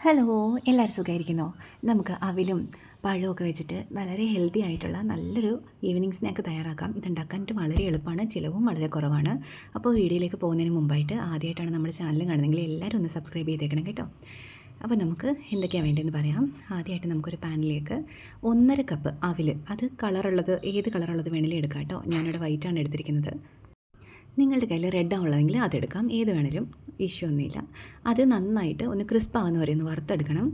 Hello, എല്ലാവരും സുഖമായിരിക്കുന്നോ? നമുക്ക് അവിലും പഴമൊക്കെ വെച്ചിട്ട് വളരെ ഹെൽത്തി ആയിട്ടുള്ള നല്ലൊരു ഈവനിങ് സ്നാക്ക് തയ്യാറാക്കാം. ഇതുണ്ടാക്കാനായിട്ട് വളരെ എളുപ്പമാണ്, ചിലവും വളരെ കുറവാണ്. അപ്പോൾ വീഡിയോയിലേക്ക് പോകുന്നതിന് മുമ്പായിട്ട് ആദ്യമായിട്ടാണ് നമ്മുടെ ചാനൽ കാണുന്നതെങ്കിൽ എല്ലാവരും ഒന്ന് സബ്സ്ക്രൈബ് ചെയ്തേക്കണം കേട്ടോ. അപ്പോൾ നമുക്ക് എന്തൊക്കെയാണ് വേണ്ടതെന്ന് പറയാം. ആദ്യമായിട്ട് നമുക്കൊരു പാനിലേക്ക് 1.5 കപ്പ് അവിൽ, അത് കളറുള്ളത് ഏത് കളറുള്ളത് വേണമെങ്കിലും എടുക്കാം കേട്ടോ. ഞാനിവിടെ വൈറ്റാണ് എടുത്തിരിക്കുന്നത്. നിങ്ങളുടെ കയ്യിൽ റെഡാണ് ഉള്ളതെങ്കിൽ അതെടുക്കാം, ഏത് വേണേലും ഇഷ്യൂ ഒന്നുമില്ല. അത് നന്നായിട്ട് ഒന്ന് ക്രിസ്പാകുന്ന വരെ ഒന്ന് വറുത്തെടുക്കണം.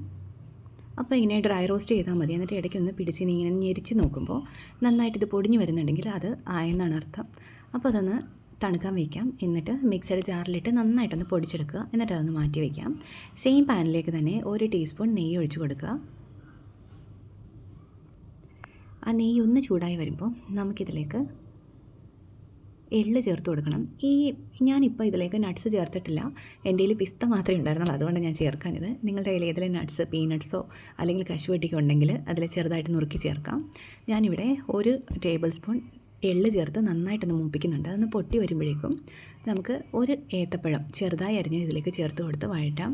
അപ്പോൾ ഇങ്ങനെ ഡ്രൈ റോസ്റ്റ് ചെയ്താൽ മതി. എന്നിട്ട് ഇടയ്ക്കൊന്ന് പിടിച്ച് ഇങ്ങനെ ഞെരിച്ച് നോക്കുമ്പോൾ നന്നായിട്ട് ഇത് പൊടിഞ്ഞ് വരുന്നുണ്ടെങ്കിൽ അത് ആയെന്നാണ് അർത്ഥം. അപ്പോൾ അതൊന്ന് തണുക്കാൻ വയ്ക്കാം. എന്നിട്ട് മിക്സഡ് ജാറിലിട്ട് നന്നായിട്ടൊന്ന് പൊടിച്ചെടുക്കുക. എന്നിട്ട് അതൊന്ന് മാറ്റി വയ്ക്കാം. സെയിം പാനിലേക്ക് തന്നെ 1 ടീസ്പൂൺ നെയ്യ് ഒഴിച്ച് കൊടുക്കുക. ആ നെയ്യ് ഒന്ന് ചൂടായി വരുമ്പോൾ നമുക്കിതിലേക്ക് എള്ള് ചേർത്ത് കൊടുക്കണം. ഞാനിപ്പോൾ ഇതിലേക്ക് നട്ട്സ് ചേർത്തിട്ടില്ല. എൻ്റെ കയ്യിൽ പിസ്ത മാത്രമേ ഉണ്ടായിരുന്നുള്ളൂ, അതുകൊണ്ട് ഞാൻ ചേർക്കാനിത്. നിങ്ങളുടെ കയ്യിൽ ഏതെങ്കിലും നട്ട്സ്, പീനട്ട്സോ അല്ലെങ്കിൽ കശുവട്ടിക്കോ ഉണ്ടെങ്കിൽ അതിൽ ചെറുതായിട്ട് നുറുക്കി ചേർക്കാം. ഞാനിവിടെ 1 ടേബിൾ സ്പൂൺ എള്ള് ചേർത്ത് നന്നായിട്ടൊന്ന് മൂപ്പിക്കുന്നുണ്ട്. അതൊന്ന് പൊട്ടി വരുമ്പോഴേക്കും നമുക്ക് 1 ഏത്തപ്പഴം ചെറുതായി അരിഞ്ഞ് ഇതിലേക്ക് ചേർത്ത് കൊടുത്ത് വഴറ്റാം.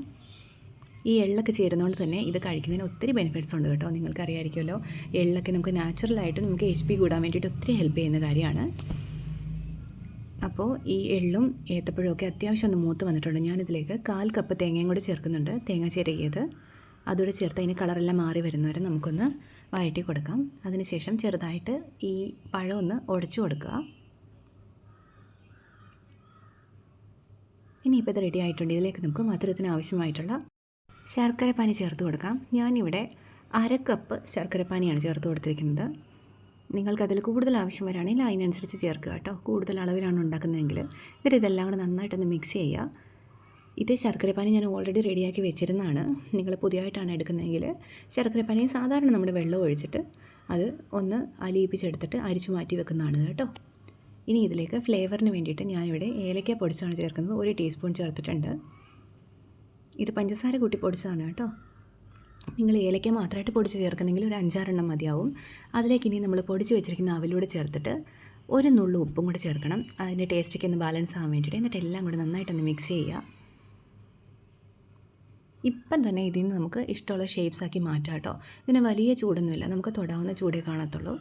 ഈ എള്ളൊക്കെ ചേരുന്നതുകൊണ്ട് തന്നെ ഇത് കഴിക്കുന്നതിന് ഒത്തിരി ബെനിഫിറ്റ്സ് ഉണ്ട് കേട്ടോ. നിങ്ങൾക്കറിയാമായിരിക്കുമല്ലോ, എള്ളൊക്കെ നമുക്ക് നാച്ചുറലായിട്ട് നമുക്ക് HP കൂടാൻ വേണ്ടിയിട്ട് ഒത്തിരി ഹെൽപ്പ് ചെയ്യുന്ന കാര്യമാണ്. അപ്പോൾ ഈ എള്ളും ഏത്തപ്പഴവും ഒക്കെ അത്യാവശ്യം ഒന്ന് മൂത്ത് വന്നിട്ടുണ്ട്. ഞാനിതിലേക്ക് 1/4 കപ്പ് തേങ്ങയും കൂടെ ചേർക്കുന്നുണ്ട്, തേങ്ങ ചിരകിയത്. അതുകൂടെ ചേർത്ത് അതിന് കളറെല്ലാം മാറി വരുന്നവരെ നമുക്കൊന്ന് വഴറ്റി കൊടുക്കാം. അതിനുശേഷം ചെറുതായിട്ട് ഈ പഴം ഒന്ന് ഉടച്ചു കൊടുക്കുക. ഇനിയിപ്പോൾ ഇത് റെഡി ആയിട്ടുണ്ട്. ഇതിലേക്ക് നമുക്ക് മധുരത്തിന് ആവശ്യമായിട്ടുള്ള ശർക്കരപ്പാനി ചേർത്ത് കൊടുക്കാം. ഞാനിവിടെ 1/2 കപ്പ് ശർക്കരപ്പാനിയാണ് ചേർത്ത് കൊടുത്തിരിക്കുന്നത്. നിങ്ങൾക്കതിൽ കൂടുതൽ ആവശ്യം വരികയാണെങ്കിൽ അതിനനുസരിച്ച് ചേർക്കുക കേട്ടോ. കൂടുതൽ അളവിലാണ് ഉണ്ടാക്കുന്നതെങ്കിൽ. എന്നിട്ട് ഇതെല്ലാം കൂടെ നന്നായിട്ടൊന്ന് മിക്സ് ചെയ്യുക. ഇത് ശർക്കരപ്പാനി ഞാൻ ഓൾറെഡി റെഡിയാക്കി വെച്ചിരുന്നതാണ്. നിങ്ങൾ പുതിയതായിട്ടാണ് എടുക്കുന്നതെങ്കിൽ ശർക്കരപ്പാനി സാധാരണ നമ്മുടെ വെള്ളം ഒഴിച്ചിട്ട് അത് ഒന്ന് അലിയിപ്പിച്ചെടുത്തിട്ട് അരിച്ചു മാറ്റി വെക്കുന്നതാണ് കേട്ടോ. ഇനി ഇതിലേക്ക് ഫ്ലേവറിന് വേണ്ടിയിട്ട് ഞാനിവിടെ ഏലക്ക പൊടിച്ചാണ് ചേർക്കുന്നത്. 1 ടീസ്പൂൺ ചേർത്തിട്ടുണ്ട്. ഇത് പഞ്ചസാര കൂട്ടി പൊടിച്ചതാണ് കേട്ടോ. നിങ്ങൾ ഏലക്ക മാത്രമായിട്ട് പൊടിച്ച് ചേർക്കുന്നെങ്കിൽ ഒരു 5-6 എണ്ണം മതിയാവും. അതിലേക്ക് ഇനി നമ്മൾ പൊടിച്ച് വെച്ചിരിക്കുന്ന അവലൂടെ ചേർത്തിട്ട് 1 നുള്ളു ഉപ്പും കൂടെ ചേർക്കണം, അതിൻ്റെ ടേസ്റ്റൊക്കെ ഒന്ന് ബാലൻസ് ആകാൻ വേണ്ടിയിട്ട്. എന്നിട്ട് എല്ലാം കൂടെ നന്നായിട്ടൊന്ന് മിക്സ് ചെയ്യുക. ഇപ്പം തന്നെ ഇതിൽ നിന്ന് നമുക്ക് ഇഷ്ടമുള്ള ഷേപ്സാക്കി മാറ്റാം കേട്ടോ. ഇതിന് വലിയ ചൂടൊന്നുമില്ല, നമുക്ക് തൊടാവുന്ന ചൂടേ കാണത്തുള്ളൂ.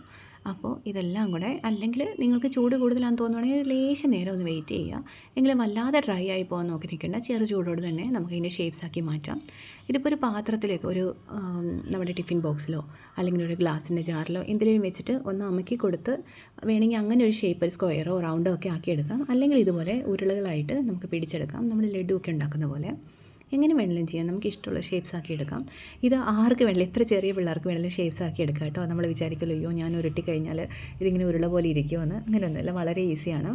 അപ്പോൾ ഇതെല്ലാം കൂടെ, അല്ലെങ്കിൽ നിങ്ങൾക്ക് ചൂട് കൂടുതലാണെന്ന് തോന്നുവാണെങ്കിൽ ലേശം നേരം ഒന്ന് വെയിറ്റ് ചെയ്യുക. എങ്കിലും വല്ലാതെ ഡ്രൈ ആയി പോകാൻ നോക്കി നിൽക്കേണ്ട, ചെറു ചൂടോട് തന്നെ നമുക്ക് ഇതിൻ്റെ ഷേപ്സാക്കി മാറ്റാം. ഇതിപ്പോൾ ഒരു പാത്രത്തിലേക്ക് നമ്മുടെ ടിഫിൻ ബോക്സിലോ അല്ലെങ്കിൽ ഒരു ഗ്ലാസിൻ്റെ ജാറിലോ എന്തെങ്കിലും വെച്ചിട്ട് ഒന്ന് അമക്കി കൊടുത്ത് വേണമെങ്കിൽ അങ്ങനെ ഒരു ഷേപ്പ്, ഒരു സ്ക്വയറോ റൗണ്ടോ ഒക്കെ ആക്കിയെടുക്കാം. അല്ലെങ്കിൽ ഇതുപോലെ ഉരുളകളായിട്ട് നമുക്ക് പിടിച്ചെടുക്കാം, നമ്മൾ ലഡു ഒക്കെ ഉണ്ടാക്കുന്ന പോലെ. എങ്ങനെ വേണമെങ്കിലും ചെയ്യാം, നമുക്ക് ഇഷ്ടമുള്ള ഷേപ്സ് ആക്കി എടുക്കാം. ഇത് ആർക്ക് വേണമെങ്കിലും, എത്ര ചെറിയ പിള്ളേർക്ക് വേണമെങ്കിലും ഷേപ്സ് ആക്കി എടുക്കാം കേട്ടോ. നമ്മൾ വിചാരിക്കുമല്ലോ, അയ്യോ ഞാൻ ഉരുട്ടി കഴിഞ്ഞാൽ ഇതിങ്ങനെ ഉരുള പോലെ ഇരിക്കുമെന്ന്. അങ്ങനെയൊന്നുമില്ല, വളരെ ഈസിയാണ്.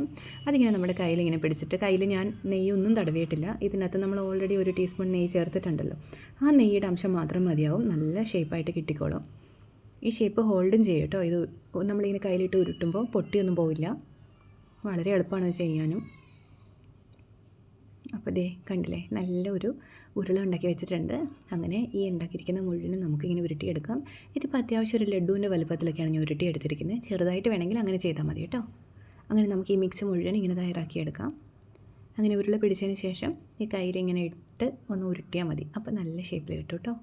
അതിങ്ങനെ നമ്മുടെ കയ്യിലിങ്ങനെ പിടിച്ചിട്ട്, കയ്യിൽ ഞാൻ നെയ്യൊന്നും തടവിയിട്ടില്ല. ഇതിനകത്ത് നമ്മൾ ഓൾറെഡി 1 ടീസ്പൂൺ നെയ്യ് ചേർത്തിട്ടുണ്ടല്ലോ. ആ നെയ്യുടെ അംശം മാത്രം മതിയാവും, നല്ല ഷേപ്പായിട്ട് കിട്ടിക്കോളും. ഈ ഷേപ്പ് ഹോൾഡും ചെയ്യും കേട്ടോ. ഇത് നമ്മളിങ്ങനെ കയ്യിലിട്ട് ഉരുട്ടുമ്പോൾ പൊട്ടിയൊന്നും പോവില്ല, വളരെ എളുപ്പമാണ് ചെയ്യാനും. അപ്പോൾ ദേ കണ്ടില്ലേ, നല്ലൊരു ഉരുള ഉണ്ടാക്കി വെച്ചിട്ടുണ്ട്. അങ്ങനെ ഈ ഉണ്ടാക്കിയിരിക്കുന്ന മുഴുവനും നമുക്കിങ്ങനെ ഉരുട്ടിയെടുക്കാം. ഇതിപ്പോൾ അത്യാവശ്യം ഒരു ലഡുവിൻ്റെ വലുപ്പത്തിലൊക്കെയാണ് ഞാൻ ഉരുട്ടിയെടുത്തിരിക്കുന്നത്. ചെറുതായിട്ട് വേണമെങ്കിൽ അങ്ങനെ ചെയ്താൽ മതി കേട്ടോ. അങ്ങനെ നമുക്ക് ഈ മിക്സ് മുഴുവൻ ഇങ്ങനെ തയ്യാറാക്കിയെടുക്കാം. അങ്ങനെ ഉരുള പിടിച്ചതിന് ശേഷം ഈ കയ്യിലിങ്ങനെ ഇട്ട് ഒന്ന് ഉരുട്ടിയാൽ മതി. അപ്പോൾ നല്ല ഷേപ്പിൽ കിട്ടും കേട്ടോ.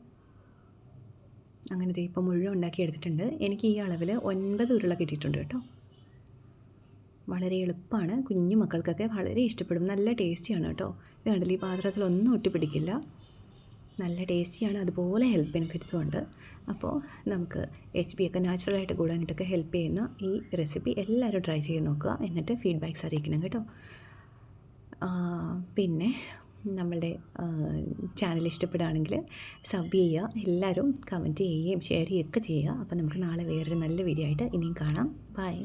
അങ്ങനെ ദേ ഇപ്പോൾ മുഴുവൻ ഉണ്ടാക്കിയെടുത്തിട്ടുണ്ട്. എനിക്ക് ഈ അളവിൽ 9 ഉരുള കിട്ടിയിട്ടുണ്ട് കേട്ടോ. വളരെ എളുപ്പമാണ്, കുഞ്ഞു മക്കൾക്കൊക്കെ വളരെ ഇഷ്ടപ്പെടും. നല്ല ടേസ്റ്റിയാണ് കേട്ടോ. ഇത് കണ്ടില്ല, ഈ പാത്രത്തിലൊന്നും ഒട്ടിപ്പിടിക്കില്ല, നല്ല ടേസ്റ്റിയാണ്. അതുപോലെ ഹെൽത്ത് ബെനിഫിറ്റ്സും ഉണ്ട്. അപ്പോൾ നമുക്ക് HP ഒക്കെ നാച്ചുറലായിട്ട് കൂടാനായിട്ടൊക്കെ ഹെൽപ്പ് ചെയ്യുന്ന ഈ റെസിപ്പി എല്ലാവരും ട്രൈ ചെയ്ത് നോക്കുക. എന്നിട്ട് ഫീഡ്ബാക്ക്സ് അറിയിക്കണം കേട്ടോ. പിന്നെ നമ്മളുടെ ചാനൽ ഇഷ്ടപ്പെടുകയാണെങ്കിൽ സബ് ചെയ്യുക, എല്ലാവരും കമൻറ്റ് ചെയ്യുകയും ഷെയർ ചെയ്യുകയൊക്കെ ചെയ്യുക. അപ്പോൾ നമുക്ക് നാളെ വേറൊരു നല്ല വീഡിയോ ആയിട്ട് ഇനിയും കാണാം. ബൈ.